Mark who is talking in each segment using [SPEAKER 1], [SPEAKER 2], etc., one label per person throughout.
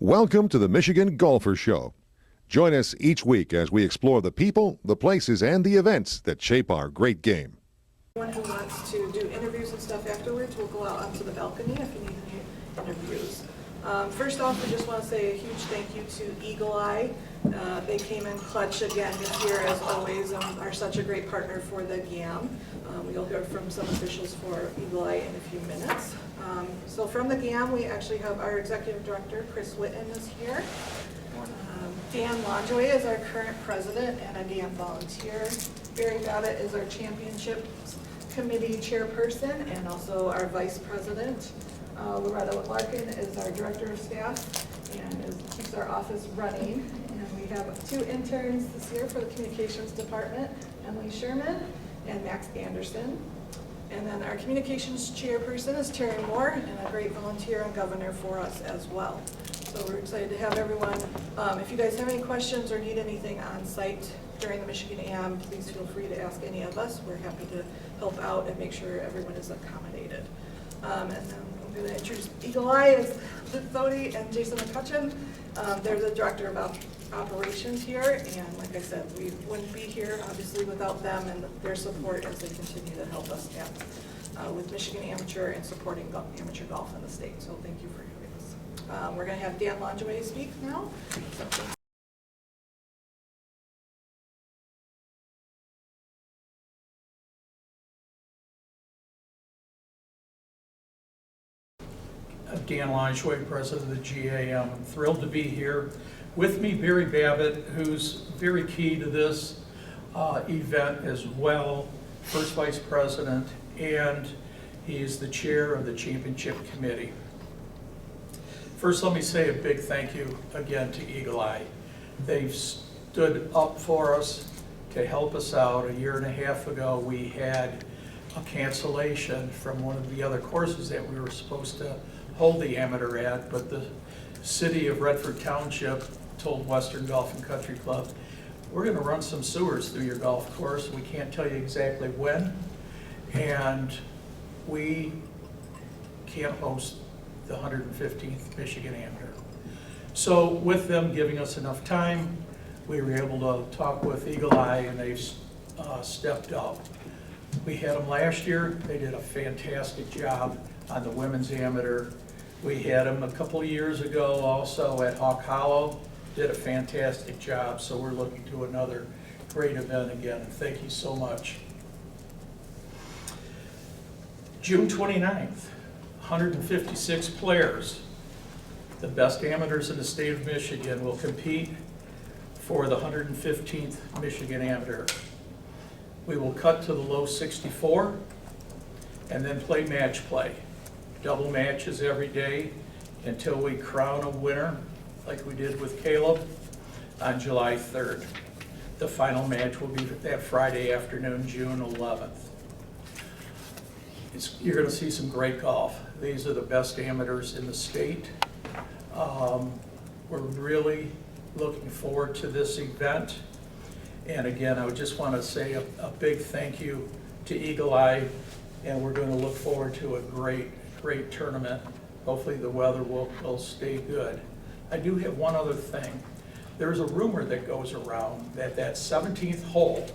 [SPEAKER 1] Welcome to the Michigan Golfer Show. Join us each week as we explore the people, the places, and the events that shape our great game.
[SPEAKER 2] Anyone who wants to do interviews and stuff afterwards will go out onto the balcony if you need any interviews. First off, we just want to say a huge thank you to Eagle Eye. They came in clutch again this year, as always, and are such a great partner for the GAM. You'll hear from some officials for Eagle Eye in a few minutes. So from the GAM, we actually have our Executive Director, Chris Whitten, is here. Dan Lonjoy is our current president and a GAM volunteer. Barry Babbitt is our Championship Committee chairperson and also our vice president. Loretta Larkin is our director of staff and keeps our office running. And we have 2 interns this year for the communications department, Emily Sherman and Max Anderson. And then our communications chairperson is Terry Moore, and a great volunteer and governor for us as well. So we're excited to have everyone. If you guys have any questions or need anything on site during the Michigan AM, please feel free to ask any of us. We're happy to help out and make sure everyone is accommodated. And then I'm going to introduce Eagle Eye is Luke Bodie and Jason McCutcheon. They're the director of operations here, and like I said, we wouldn't be here obviously without them and their support as they continue to help us with Michigan Amateur and supporting amateur golf in the state. So thank you for doing this. We're going to have Dan Lonjoy speak now.
[SPEAKER 3] Dan Lonjoy, president of the GAM. I'm thrilled to be here. With me, Barry Babbitt, who's very key to this event as well, first vice president, and he is the chair of the championship committee. First, let me say a big thank you again to Eagle Eye. They've stood up for us to help us out. 1.5 years ago, we had a cancellation from one of the other courses that we were supposed to hold the amateur at, but the city of Redford Township told Western Golf and Country Club, we're going to run some sewers through your golf course. We can't tell you exactly when, and we can't host the 115th Michigan Amateur. So with them giving us enough time, we were able to talk with Eagle Eye, and they've stepped up. We had them last year. They did a fantastic job on the women's amateur. We had them a couple of years ago also at Hawk Hollow, did a fantastic job, so we're looking to another great event again, and thank you so much. June 29th, 156 players, the best amateurs in the state of Michigan, will compete for the 115th Michigan Amateur. We will cut to the low 64 and then play match play. Double matches every day until we crown a winner, like we did with Caleb on July 3rd. The final match will be that Friday afternoon, June 11th. You're going to see some great golf. These are the best amateurs in the state. We're really looking forward to this event. And again, I would just want to say a big thank you to Eagle Eye, and we're going to look forward to a great tournament. Hopefully the weather will stay good. I do have one other thing. There's a rumor that goes around that 17th hole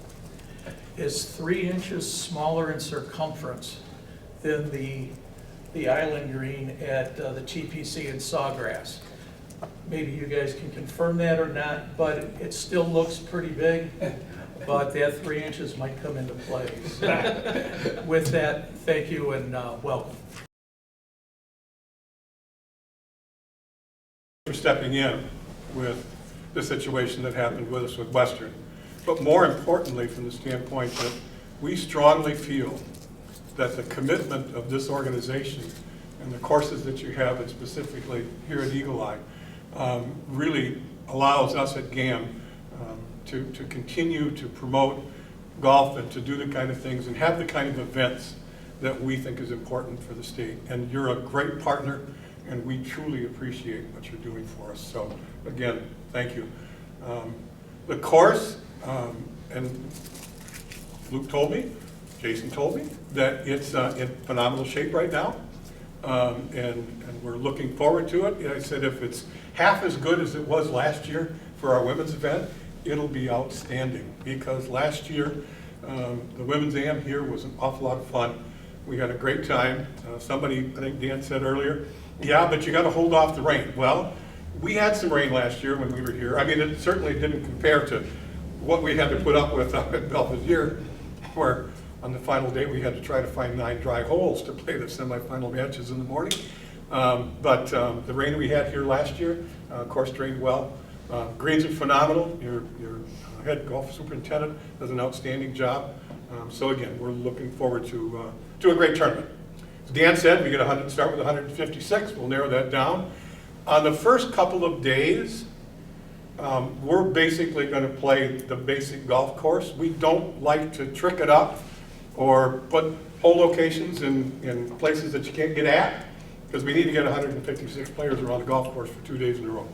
[SPEAKER 3] is 3 inches smaller in circumference than the island green at the TPC in Sawgrass. Maybe you guys can confirm that or not, but it still looks pretty big, but that 3 inches might come into play. So with that, thank you and welcome.
[SPEAKER 4] For stepping in with the situation that happened with us with Western. But more importantly, from the standpoint that we strongly feel that the commitment of this organization and the courses that you have, and specifically here at Eagle Eye, really allows us at GAM to continue to promote golf and to do the kind of things and have the kind of events that we think is important for the state. And you're a great partner, and we truly appreciate what you're doing for us. So again, thank you. The course, and Luke told me, Jason told me, that it's in phenomenal shape right now. and we're looking forward to it. I said if it's half as good as it was last year for our women's event, it'll be outstanding, because last year the women's AM here was an awful lot of fun. We had a great time. Somebody, I think Dan said earlier, yeah, but you got to hold off the rain. Well, we had some rain last year when we were here. I mean, it certainly didn't compare to what we had to put up with up at Belvedere, where on the final day we had to try to find 9 dry holes to play the semifinal matches in the morning. But the rain we had here last year, of course, drained well. Greens are phenomenal. Your head golf superintendent does an outstanding job. So again, we're looking forward to a great tournament. As Dan said, we start with 156. We'll narrow that down. On the first couple of days, we're basically going to play the basic golf course. We don't like to trick it up or put hole locations in places that you can't get at, because we need to get 156 players around the golf course for 2 days in a row.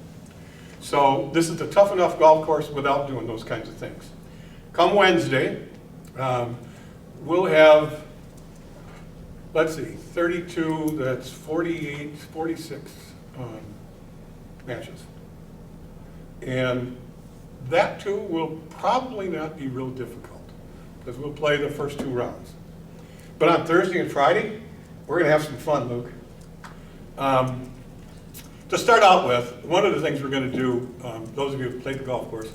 [SPEAKER 4] So this is a tough enough golf course without doing those kinds of things. Come Wednesday, we'll have, let's see, 32, that's 48, 46 matches. And that too will probably not be real difficult, because we'll play the first 2 rounds. But on Thursday and Friday, we're going to have some fun, Luke. To start out with, one of the things we're going to do, those of you who've played the golf course,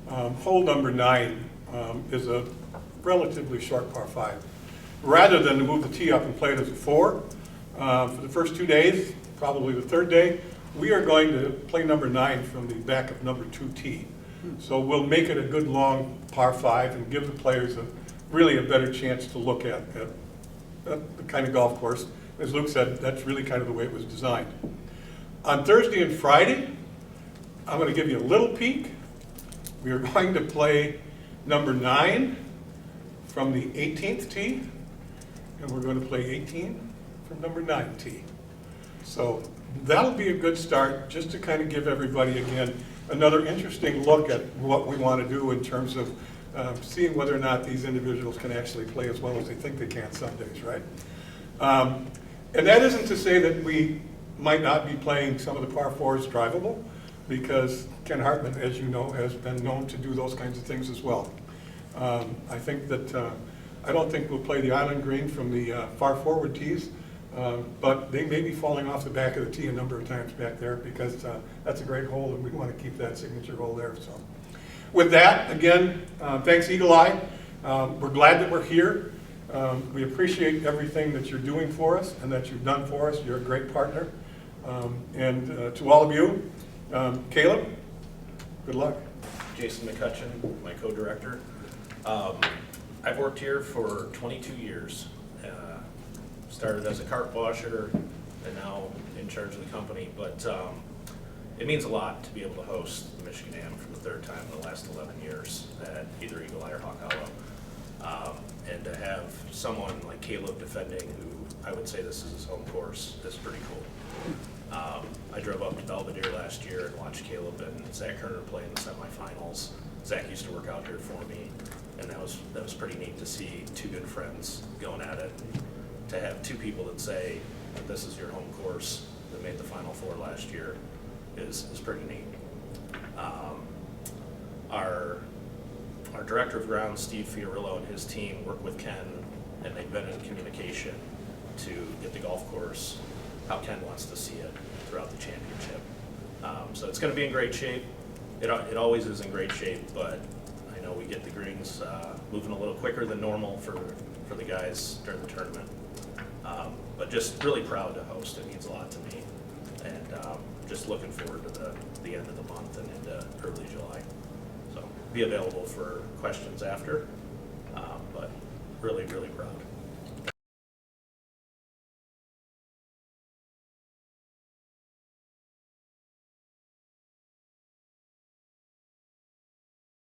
[SPEAKER 4] hole number 9 is a relatively short par 5. Rather than to move the tee up and play it as a 4, for the first 2 days, probably the 3rd day, we are going to play number 9 from the back of number 2 tee. So we'll make it a good long par 5 and give the players really a better chance to look at the kind of golf course. As Luke said, that's really kind of the way it was designed. On Thursday and Friday, I'm going to give you a little peek. We are going to play number 9 from the 18th tee, and we're going to play 18 from number 9 tee. So that'll be a good start, just to kind of give everybody, again, another interesting look at what we want to do in terms of seeing whether or not these individuals can actually play as well as they think they can some days, right? And that isn't to say that we might not be playing some of the par 4s drivable, because Ken Hartman, as you know, has been known to do those kinds of things as well. I think that, I don't think we'll play the island green from the far forward tees, but they may be falling off the back of the tee a number of times back there, because that's a great hole and we want to keep that signature hole there. So, with that, again, thanks Eagle Eye. We're glad that we're here. We appreciate everything that you're doing for us and that you've done for us. You're a great partner. And to all of you, Caleb, good luck.
[SPEAKER 5] Jason McCutcheon, my co-director. I've worked here for 22 years. Started as a cart washer and now in charge of the company. But it means a lot to be able to host the Michigan Am for the 3rd time in the last 11 years at either Eagle Eye or Hawk Hollow. And to have someone like Caleb defending, who I would say this is his home course, is pretty cool. I drove up to Belvedere last year and watched Caleb and Zach Kerner play in the semifinals. Zach used to work out here for me, and that was pretty neat to see 2 good friends going at it. To have 2 people that say that this is your home course that made the Final Four last year is pretty neat. Our director of grounds, Steve Fiorillo, and his team work with Ken, and they've been in communication to get the golf course how Ken wants to see it throughout the championship. So it's going to be in great shape. It always is in great shape, but I know we get the greens moving a little quicker than normal for the guys during the tournament. But just really proud to host. It means a lot to me, and just looking forward to the end of the month and into early July. So be available for questions after, but really, really proud.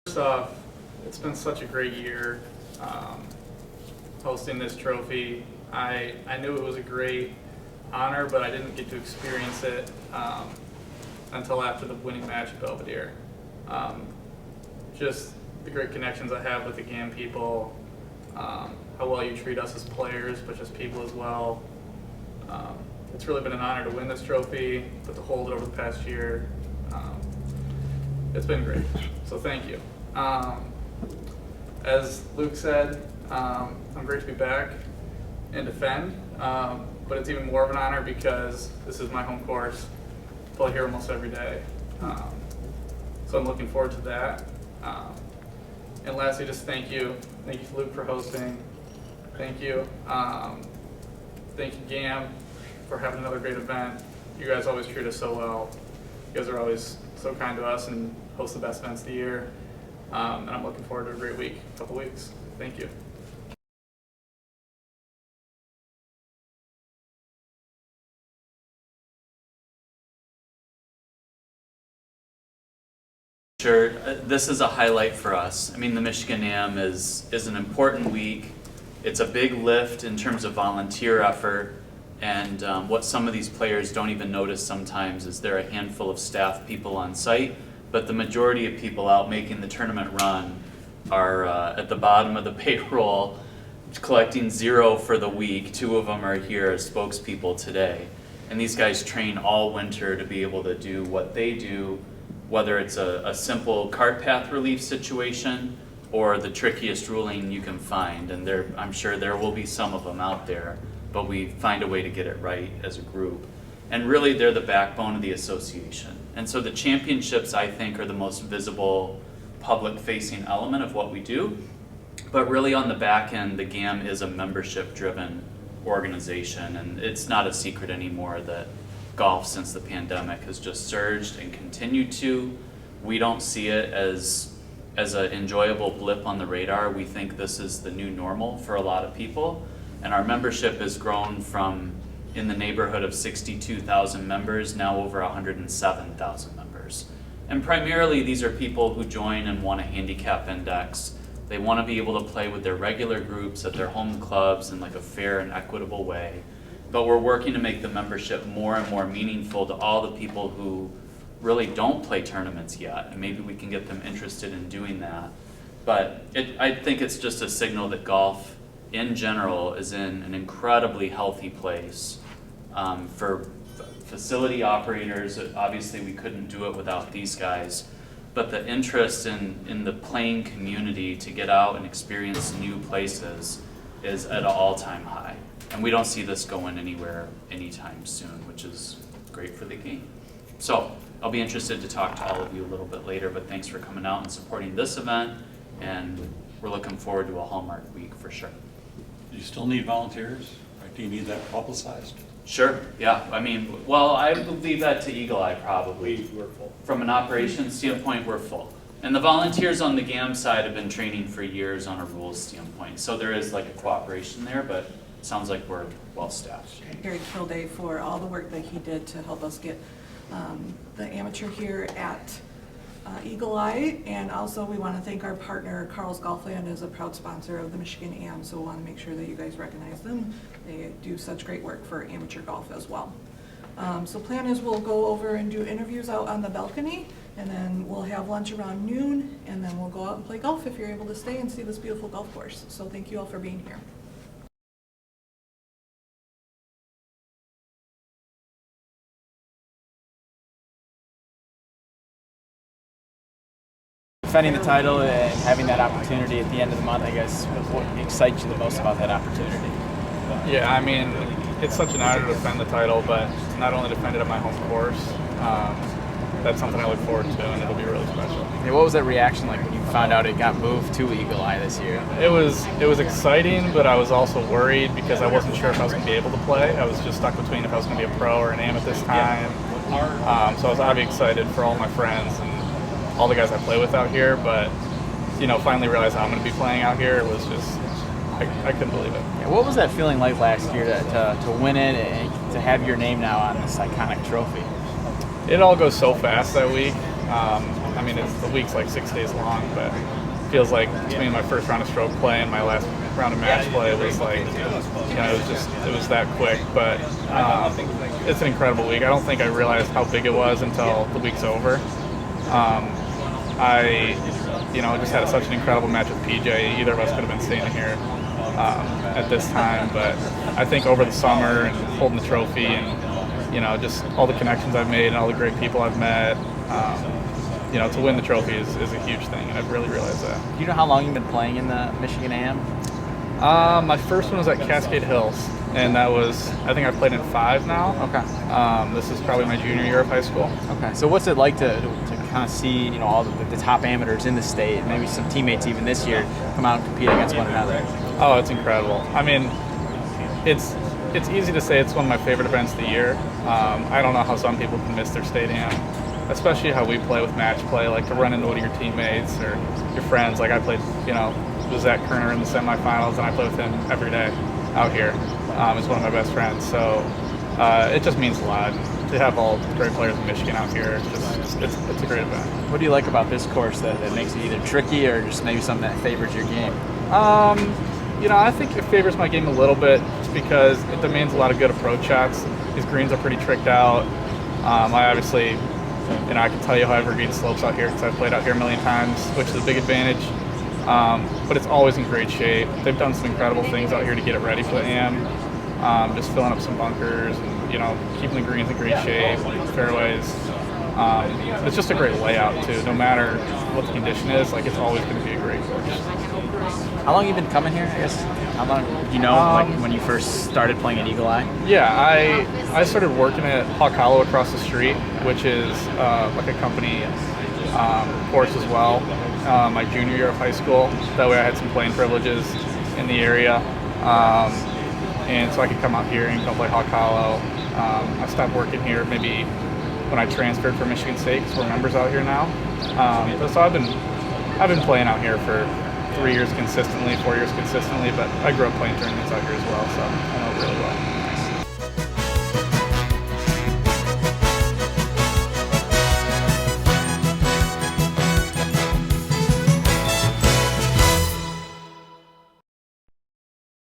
[SPEAKER 6] First off, it's been such a great year hosting this trophy. I knew it was a great honor, but I didn't get to experience it until after the winning match at Belvedere. Just the great connections I have with the GAM people, how well you treat us as players, but just people as well. it's really been an honor to win this trophy, but to hold it over the past year, it's been great. So thank you. As Luke said, I'm great to be back and defend, but it's even more of an honor because this is my home course. I play here almost every day. So I'm looking forward to that. And lastly, just thank you. Thank you, Luke, for hosting. Thank you. Thank you, GAM, for having another great event. You guys always treat us so well. You guys are always so kind to us and host the best events of the year. And I'm looking forward to a great week, couple weeks. Thank you.
[SPEAKER 7] Sure, this is a highlight for us. I mean, the Michigan Am is an important week. It's a big lift in terms of volunteer effort, and what some of these players don't even notice sometimes is there are a handful of staff people on site, but the majority of people out making the tournament run are at the bottom of the payroll, collecting zero for the week. 2 of them are here as spokespeople today. And these guys train all winter to be able to do what they do, whether it's a simple cart path relief situation or the trickiest ruling you can find. And I'm sure there will be some of them out there, but we find a way to get it right as a group. And really, they're the backbone of the association. And so the championships, I think, are the most visible public-facing element of what we do. But really on the back end, the GAM is a membership-driven organization, and it's not a secret anymore that golf since the pandemic has just surged and continued to. We don't see it as an enjoyable blip on the radar. We think this is the new normal for a lot of people, and our membership has grown from in the neighborhood of 62,000 members, now over 107,000 members. And primarily these are people who join and want a handicap index. They want to be able to play with their regular groups at their home clubs in like a fair and equitable way. But we're working to make the membership more and more meaningful to all the people who really don't play tournaments yet, and maybe we can get them interested in doing that. But I think it's just a signal that golf in general is in an incredibly healthy place. For facility operators, obviously we couldn't do it without these guys, but the interest in the playing community to get out and experience new places is at an all-time high. And we don't see this going anywhere anytime soon, which is great for the game. So I'll be interested to talk to all of you a little bit later, but thanks for coming out and supporting this event, and we're looking forward to a Hallmark week for sure.
[SPEAKER 8] Do you still need volunteers? Do you need that publicized?
[SPEAKER 7] Sure, yeah. I mean, well, I would leave that to Eagle Eye probably.
[SPEAKER 5] We're full.
[SPEAKER 7] From an operations standpoint, we're full. And the volunteers on the GAM side have been training for years on a rules standpoint. So there is like a cooperation there, but it sounds like we're well staffed.
[SPEAKER 2] Gary Kilday for all the work that he did to help us get the amateur here at Eagle Eye. And also we want to thank our partner, Carl's Golfland, is a proud sponsor of the Michigan Am, so we want to make sure that you guys recognize them. They do such great work for amateur golf as well. So plan is we'll go over and do interviews out on the balcony, and then we'll have lunch around noon, and then we'll go out and play golf if you're able to stay and see this beautiful golf course. So thank you all for being here.
[SPEAKER 9] Defending the title and having that opportunity at the end of the month, I guess, what excites you the most about that opportunity?
[SPEAKER 6] Yeah, I mean, it's such an honor to defend the title, but not only defend it at my home course, that's something I look forward to, and it'll be really special.
[SPEAKER 9] Yeah, what was that reaction like when you found out it got moved to Eagle Eye this year?
[SPEAKER 6] It was exciting, but I was also worried because I wasn't sure if I was going to be able to play. I was just stuck between if I was going to be a pro or an am at this time. So I was obviously excited for all my friends and all the guys I play with out here, but finally realized I'm going to be playing out here. It was just, I couldn't believe it.
[SPEAKER 9] Yeah, what was that feeling like last year to win it and to have your name now on this iconic trophy?
[SPEAKER 6] It all goes so fast that week. I mean, the week's like 6 days long, but it feels like between my first round of stroke play and my last round of match play, it was like, it was that quick. But it's an incredible week. I don't think I realized how big it was until the week's over. I just had such an incredible match with PJ. Either of us could have been standing here at this time, but I think over the summer and holding the trophy and just all the connections I've made and all the great people I've met. To win the trophy is a huge thing, and I've really realized that.
[SPEAKER 9] Do you know how long you've been playing in the Michigan AM?
[SPEAKER 6] My first one was at Cascade Hills, and that was, I think I've played in 5 now.
[SPEAKER 9] Okay.
[SPEAKER 6] This is probably my junior year of high school.
[SPEAKER 9] Okay. So what's it like to kind of see, all the top amateurs in the state, and maybe some teammates even this year, come out and compete against one another?
[SPEAKER 6] Oh, it's incredible. I mean, it's easy to say it's one of my favorite events of the year. I don't know how some people can miss their state AM, especially how we play with match play, like to run into one of your teammates or your friends. Like I played, with Zach Kerner in the semifinals, and I play with him every day out here. He's one of my best friends, so it just means a lot to have all the great players in Michigan out here. It's a great event.
[SPEAKER 9] What do you like about this course that makes it either tricky or just maybe something that favors your game?
[SPEAKER 6] I think it favors my game a little bit just because it demands a lot of good approach shots. These greens are pretty tricked out. I obviously, I can tell you how evergreen slopes out here because I've played out here a million times, which is a big advantage. But it's always in great shape. They've done some incredible things out here to get it ready for the AM. Just filling up some bunkers and, keeping the greens in great shape, fairways. It's just a great layout too. No matter what the condition is, it's always going to be a great course.
[SPEAKER 9] How long have you been coming here, I guess? How long, when you first started playing at Eagle Eye?
[SPEAKER 6] Yeah, I started working at Hawk Hollow across the street, which is like a company course as well. My junior year of high school. That way I had some playing privileges in the area. And so I could come out here and go play Hawk Hollow. I stopped working here maybe when I transferred from Michigan State because we're members out here now. So I've been playing out here for 3 years consistently, 4 years consistently, but I grew up playing tournaments out here as well, so I know it really well.